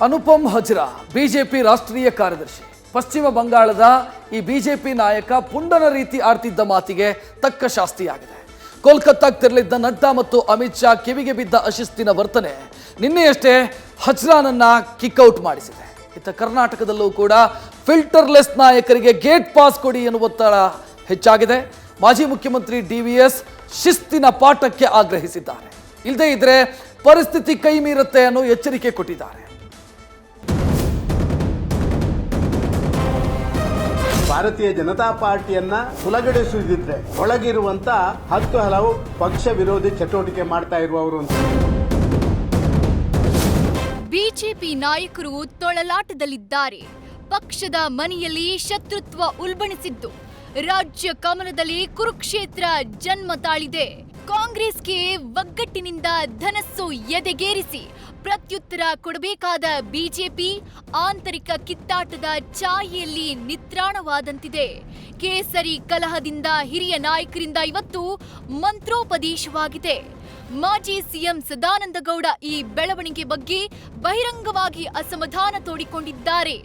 Anupam Hazra BJP ರಾಷ್ಟ್ರೀಯ ಕಾರ್ಯದರ್ಶಿ. ಪಶ್ಚಿಮ ಬಂಗಾಳದ ಈ ಬಿಜೆಪಿ ನಾಯಕ ಪುಂಡನ ರೀತಿ ಆಡ್ತಿದ್ದ ಮಾತಿಗೆ ತಕ್ಕ ಶಾಸ್ತಿಯಾಗಿದೆ. ಕೋಲ್ಕತ್ತಾಕ್ಕೆ ತೆರಳಿದ್ದ ನಡ್ಡಾ ಮತ್ತು ಅಮಿತ್ ಶಾ ಕಿವಿಗೆ ಬಿದ್ದ ಅಶಿಸ್ತಿನ ವರ್ತನೆ ನಿನ್ನೆಯಷ್ಟೇ ಹಜ್ರಾನನ್ನ ಕಿಕ್ಔಟ್ ಮಾಡಿಸಿದೆ. ಇತ್ತ ಕರ್ನಾಟಕದಲ್ಲೂ ಕೂಡ ಫಿಲ್ಟರ್ಲೆಸ್ ನಾಯಕರಿಗೆ ಗೇಟ್ ಪಾಸ್ ಕೊಡಿ ಎನ್ನುವ ಒತ್ತಡ ಹೆಚ್ಚಾಗಿದೆ. ಮಾಜಿ ಮುಖ್ಯಮಂತ್ರಿ ಡಿವಿಎಸ್ ಶಿಸ್ತಿನ ಪಾಠಕ್ಕೆ ಆಗ್ರಹಿಸಿದ್ದಾರೆ. ಇಲ್ಲದೇ ಇದ್ರೆ ಪರಿಸ್ಥಿತಿ ಕೈ ಮೀರುತ್ತೆ ಅನ್ನೋ ಎಚ್ಚರಿಕೆ ಕೊಟ್ಟಿದ್ದಾರೆ. ಭಾರತೀಯ ಜನತಾ ಪಾರ್ಟಿಯನ್ನ ಹುಲಗಡೆಸುವುದಿದ್ರೆ ಒಳಗಿರುವಂತ 10 ಹಲವು ಪಕ್ಷ ವಿರೋಧಿ ಚಟುವಟಿಕೆ ಮಾಡ್ತಾ ಇರುವವರು ಅಂತ. ಬಿಜೆಪಿ ನಾಯಕರು ತೊಳಲಾಟದಲ್ಲಿದ್ದಾರೆ. ಪಕ್ಷದ ಮನೆಯಲ್ಲಿ ಶತ್ರುತ್ವ ಉಲ್ಬಣಿಸಿದ್ದು ರಾಜ್ಯ ಕಮಲದಲ್ಲಿ ಕುರುಕ್ಷೇತ್ರ ಜನ್ಮ ತಾಳಿದೆ. ಕಾಂಗ್ರೆಸ್ಗೆ ಒಗ್ಗಟ್ಟಿನಿಂದ ಧನಸ್ಸು ಎದೆಗೇರಿಸಿ ಪ್ರತ್ಯುತ್ತರ ಕೊಡಬೇಕಾದ ಬಿಜೆಪಿ ಆಂತರಿಕ ಕಿತ್ತಾಟದ ಛಾಯೆಯಲ್ಲಿ ನಿತ್ರಾಣವಾದಂತಿದೆ. ಕೇಸರಿ ಕಲಹದಿಂದ ಹಿರಿಯ ನಾಯಕರಿಂದ ಇವತ್ತು ಮಂತ್ರೋಪದೇಶವಾಗಿದೆ. ಮಾಜಿ ಸಿಎಂ ಸದಾನಂದ ಗೌಡ ಈ ಬೆಳವಣಿಗೆ ಬಗ್ಗೆ ಬಹಿರಂಗವಾಗಿ ಅಸಮಾಧಾನ ತೋಡಿಕೊಂಡಿದ್ದಾರೆ.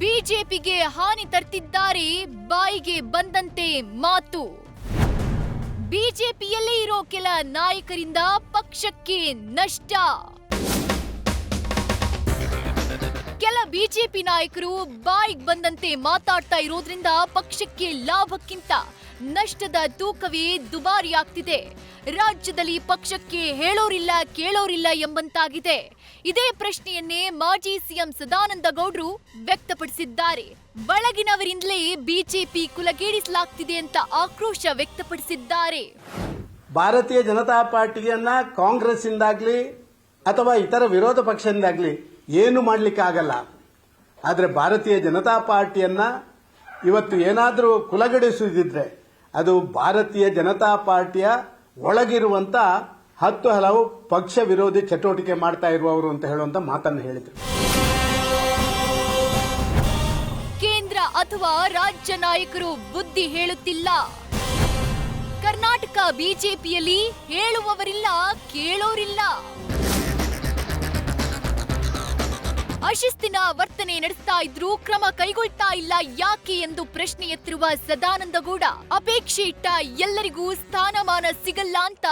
ಬಿಜೆಪಿಗೆ ಹಾನಿ ತರ್ತಿದ್ದಾರೆ, ಬಾಯಿಗೆ ಬಂದಂತೆ ಮಾತು. ಬಿಜೆಪಿಯಲ್ಲೇ ಇರೋ ಕೆಲ ನಾಯಕರಿಂದ ಪಕ್ಷಕ್ಕೆ ನಷ್ಟ. ಕೆಲ ಬಿಜೆಪಿ ನಾಯಕರು ಬಾಯಿಗೆ ಬಂದಂತೆ ಮಾತಾಡ್ತಾ ಇರೋದ್ರಿಂದ ಪಕ್ಷಕ್ಕೆ ಲಾಭಕ್ಕಿಂತ ನಷ್ಟದ ತೂಕವೇ ದುಬಾರಿಯಾಗ್ತಿದೆ. ರಾಜ್ಯದಲ್ಲಿ ಪಕ್ಷಕ್ಕೆ ಹೇಳೋರಿಲ್ಲ ಕೇಳೋರಿಲ್ಲ ಎಂಬಂತಾಗಿದೆ. ಇದೇ ಪ್ರಶ್ನೆಯನ್ನೇ ಮಾಜಿ ಸಿಎಂ ಸದಾನಂದ ಗೌಡ್ರು ವ್ಯಕ್ತಪಡಿಸಿದ್ದಾರೆ. ಬಳಗಿನವರಿಂದಲೇ ಬಿಜೆಪಿ ಕುಲಗೇಡಿಸಲಾಗ್ತಿದೆ ಅಂತ ಆಕ್ರೋಶ ವ್ಯಕ್ತಪಡಿಸಿದ್ದಾರೆ. ಭಾರತೀಯ ಜನತಾ ಪಾರ್ಟಿಯನ್ನ ಕಾಂಗ್ರೆಸ್ ಇಂದಾಗ್ಲಿ ಅಥವಾ ಇತರ ವಿರೋಧ ಪಕ್ಷದಿಂದಾಗ್ಲಿ ಏನು ಮಾಡ್ಲಿಕ್ಕೆ ಆಗಲ್ಲ. ಆದ್ರೆ ಭಾರತೀಯ ಜನತಾ ಪಾರ್ಟಿಯನ್ನ ಇವತ್ತು ಏನಾದರೂ ಕುಲಗಡೆಸುವುದಿದ್ರೆ ಅದು ಭಾರತೀಯ ಜನತಾ ಪಾರ್ಟಿಯ ಒಳಗಿರುವಂತ 10 ಹಲವು ಪಕ್ಷ ವಿರೋಧಿ ಚಟುವಟಿಕೆ ಮಾಡ್ತಾ ಇರುವವರು ಅಂತ ಹೇಳುವಂತ ಮಾತನ್ನು ಹೇಳಿದ್ರು. ಕೇಂದ್ರ ಅಥವಾ ರಾಜ್ಯ ನಾಯಕರು ಬುದ್ಧಿ ಹೇಳುತ್ತಿಲ್ಲ. ಕರ್ನಾಟಕ ಬಿಜೆಪಿಯಲ್ಲಿ ಹೇಳುವವರಿಲ್ಲ, ಕೇಳೋರಿಲ್ಲ. ಅಶಿಸ್ತಿನ ವರ್ತನೆ ನಡೆಸ್ತಾ ಇದ್ರೂ ಕ್ರಮ ಕೈಗೊಳ್ತಾ ಇಲ್ಲ ಯಾಕೆ ಎಂದು ಪ್ರಶ್ನೆ ಎತ್ತಿರುವ ಸದಾನಂದ ಗೌಡ ಅಪೇಕ್ಷೆ ಇಟ್ಟ ಎಲ್ಲರಿಗೂ ಸ್ಥಾನಮಾನ ಸಿಗಲ್ಲ ಅಂತ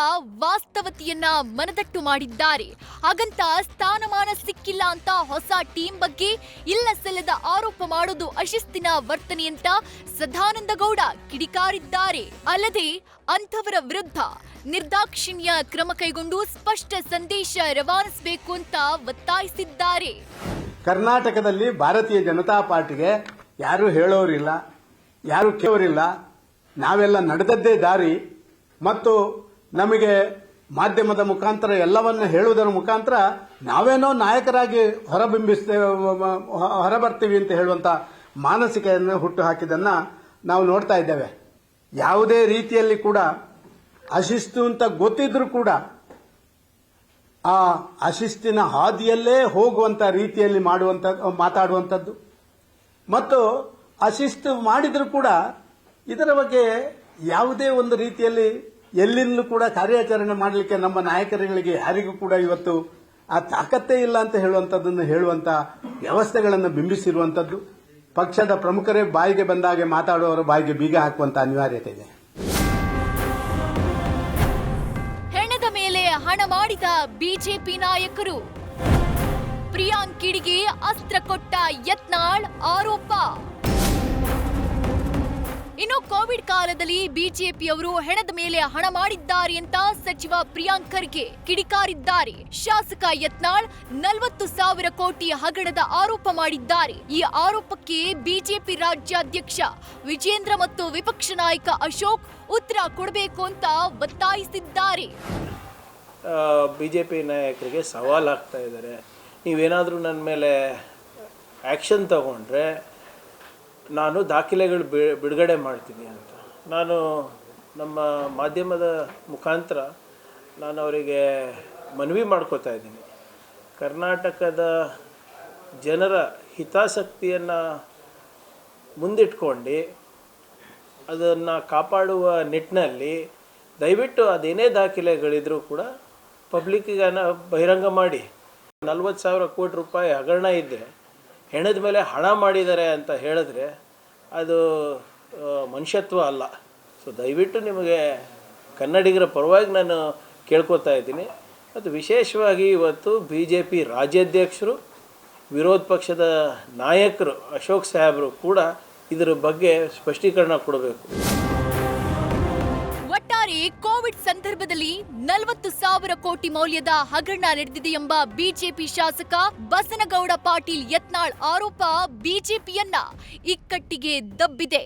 ವಾಸ್ತವತೆಯನ್ನ ಮನದಟ್ಟು ಮಾಡಿದ್ದಾರೆ. ಹಾಗಂತ ಸ್ಥಾನಮಾನ ಸಿಕ್ಕಿಲ್ಲ ಅಂತ ಹೊಸ ಟೀಮ್ ಬಗ್ಗೆ ಇಲ್ಲ ಸಲ್ಲದ ಆರೋಪ ಮಾಡೋದು ಅಶಿಸ್ತಿನ ವರ್ತನೆ ಅಂತ ಸದಾನಂದ ಗೌಡ ಕಿಡಿಕಾರಿದ್ದಾರೆ. ಅಲ್ಲದೆ ಅಂಥವರ ವಿರುದ್ಧ ನಿರ್ದಾಕ್ಷಿಣ್ಯ ಕ್ರಮ ಕೈಗೊಂಡು ಸ್ಪಷ್ಟ ಸಂದೇಶ ರವಾನಿಸಬೇಕು ಅಂತ ಒತ್ತಾಯಿಸಿದ್ದಾರೆ. ಕರ್ನಾಟಕದಲ್ಲಿ ಭಾರತೀಯ ಜನತಾ ಪಾರ್ಟಿಗೆ ಯಾರು ಹೇಳೋರಿಲ್ಲ, ಯಾರು ಕೇಳೋರಿಲ್ಲ. ನಾವೆಲ್ಲ ನಡೆದದ್ದೇ ದಾರಿ ಮತ್ತು ನಮಗೆ ಮಾಧ್ಯಮದ ಮುಖಾಂತರ ಎಲ್ಲವನ್ನ ಹೇಳುವುದರ ಮುಖಾಂತರ ನಾವೇನೋ ನಾಯಕರಾಗಿ ಹೊರಬರ್ತೀವಿ ಅಂತ ಹೇಳುವಂತ ಮಾನಸಿಕೆಯನ್ನು ಹುಟ್ಟು ಹಾಕಿದ್ದನ್ನ ನಾವು ನೋಡ್ತಾ ಇದ್ದೇವೆ. ಯಾವುದೇ ರೀತಿಯಲ್ಲಿ ಕೂಡ ಅಶಿಸ್ತು ಅಂತ ಗೊತ್ತಿದ್ರೂ ಕೂಡ ಆ ಅಶಿಸ್ತಿನ ಹಾದಿಯಲ್ಲೇ ಹೋಗುವಂತ ರೀತಿಯಲ್ಲಿ ಮಾತಾಡುವಂಥದ್ದು ಮತ್ತು ಅಶಿಸ್ತು ಮಾಡಿದ್ರೂ ಕೂಡ ಇದರ ಬಗ್ಗೆ ಯಾವುದೇ ಒಂದು ರೀತಿಯಲ್ಲಿ ಎಲ್ಲಿಂದಲೂ ಕೂಡ ಕಾರ್ಯಾಚರಣೆ ಮಾಡಲಿಕ್ಕೆ ನಮ್ಮ ನಾಯಕರುಗಳಿಗೆ ಯಾರಿಗೂ ಕೂಡ ಇವತ್ತು ಆ ತಾಕತ್ತೇ ಇಲ್ಲ ಅಂತ ಹೇಳುವಂಥದ್ದನ್ನು ಹೇಳುವಂತ ವ್ಯವಸ್ಥೆಗಳನ್ನು ಬಿಂಬಿಸಿರುವಂಥದ್ದು. ಪಕ್ಷದ ಪ್ರಮುಖರೇ ಬಾಯಿಗೆ ಬಂದಾಗೆ ಮಾತಾಡುವವರ ಬಾಯಿಗೆ ಬೀಗ ಹಾಕುವಂತ ಅನಿವಾರ್ಯತೆ ಇದೆ. ಹೆಣದ ಮೇಲೆ ಹಣ ಮಾಡಿದ ಬಿಜೆಪಿ ನಾಯಕರು. ಪ್ರಿಯಾಂಕ್ ಕಿಡಿಗೆ ಅಸ್ತ್ರ ಕೊಟ್ಟ ಯತ್ನಾಳ್ ಆರೋಪ. ಇನ್ನು ಕೋವಿಡ್ ಕಾಲದಲ್ಲಿ ಬಿಜೆಪಿಯವರು ಹೆಣದ ಮೇಲೆ ಹಣ ಮಾಡಿದ್ದಾರೆ ಅಂತ ಸಚಿವ ಪ್ರಿಯಾಂಕ್ ಖರ್ಗೆ ಕಿಡಿಕಾರಿದ್ದಾರೆ. ಶಾಸಕ ಯತ್ನಾಳ್ 40,000 ಕೋಟಿ ಹಗರಣದ ಆರೋಪ ಮಾಡಿದ್ದಾರೆ. ಈ ಆರೋಪಕ್ಕೆ ಬಿಜೆಪಿ ರಾಜ್ಯಾಧ್ಯಕ್ಷ ವಿಜೇಂದ್ರ ಮತ್ತು ವಿಪಕ್ಷ ನಾಯಕ ಅಶೋಕ್ ಉತ್ತರ ಕೊಡಬೇಕು ಅಂತ ಒತ್ತಾಯಿಸಿದ್ದಾರೆ. ಬಿಜೆಪಿ ನಾಯಕರಿಗೆ ಸವಾಲಾಗ್ತಾ ಇದ್ದಾರೆ. ನೀವೇನಾದರೂ ನನ್ನ ಮೇಲೆ ಆ್ಯಕ್ಷನ್ ತಗೊಂಡ್ರೆ ನಾನು ದಾಖಲೆಗಳು ಬಿಡುಗಡೆ ಮಾಡ್ತೀನಿ ಅಂತ ನಾನು ನಮ್ಮ ಮಾಧ್ಯಮದ ಮುಖಾಂತರ ನಾನು ಅವರಿಗೆ ಮನವಿ ಮಾಡ್ಕೋತಾ ಇದ್ದೀನಿ. ಕರ್ನಾಟಕದ ಜನರ ಹಿತಾಸಕ್ತಿಯನ್ನು ಮುಂದಿಟ್ಕೊಂಡು ಅದನ್ನು ಕಾಪಾಡುವ ನಿಟ್ಟಿನಲ್ಲಿ ದಯವಿಟ್ಟು ಅದೇನೇ ದಾಖಲೆಗಳಿದ್ರೂ ಕೂಡ ಪಬ್ಲಿಕ್ಕಿಗೆ ಬಹಿರಂಗ ಮಾಡಿ 40,000 ಕೋಟಿ ರೂಪಾಯಿ ಹಗರಣ ಇದ್ದರೆ ಹೆಣದ ಮೇಲೆ ಹಣ ಮಾಡಿದ್ದಾರೆ ಅಂತ ಹೇಳಿದ್ರೆ ಅದು ಮನುಷ್ಯತ್ವ ಅಲ್ಲ. ಸೊ ದಯವಿಟ್ಟು ನಿಮಗೆ ಕನ್ನಡಿಗರ ಪರವಾಗಿ ನಾನು ಕೇಳ್ಕೊತಾ ಇದ್ದೀನಿ. ಮತ್ತು ವಿಶೇಷವಾಗಿ ಇವತ್ತು BJP ರಾಜ್ಯಾಧ್ಯಕ್ಷರು, ವಿರೋಧ ಪಕ್ಷದ ನಾಯಕರು ಅಶೋಕ್ ಸಾಹೇಬರು ಕೂಡ ಇದರ ಬಗ್ಗೆ ಸ್ಪಷ್ಟೀಕರಣ ಕೊಡಬೇಕು. ಒಟ್ಟಾರೆ ಕೋವಿಡ್ ಸಂದರ್ಭದಲ್ಲಿ 40,000 ಕೋಟಿ ಮೌಲ್ಯದ ಹಗರಣ ನಡೆದಿದೆ ಎಂಬ ಬಿಜೆಪಿ ಶಾಸಕ ಬಸನಗೌಡ ಪಾಟೀಲ್ ಯತ್ನಾಳ್ ಆರೋಪ ಬಿಜೆಪಿಯನ್ನ ಇಕ್ಕಟ್ಟಿಗೆ ದಬ್ಬಿದೆ.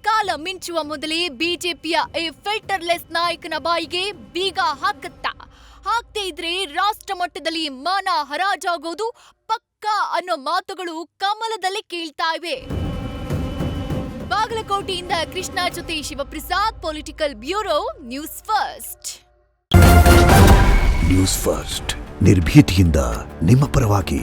ಕಾಲ ಮಿಂಚುವ ಮೊದಲೇ ಬಿಜೆಪಿಯ ಈ ಫಿಲ್ಟರ್ಲೆಸ್ ನಾಯಕನ ಬಾಯಿಗೆ ಬೀಗ ಹಾಕದೇ ಇದ್ರೆ ರಾಷ್ಟ್ರ ಮಟ್ಟದಲ್ಲಿ ಮಾನ ಹರಾಜಾಗೋದು ಪಕ್ಕಾ ಅನ್ನೋ ಮಾತುಗಳು ಕಮಲದಲ್ಲಿ ಕೇಳ್ತಾ ಇವೆ. ಬಾಗಲಕೋಟೆಯಿಂದ ಕೃಷ್ಣ ಜೊತೆ Shivaprasad, political bureau, news first. News first ನಿರ್ಭೀತಿಯಿಂದ ನಿಮ್ಮ ಪರವಾಗಿ.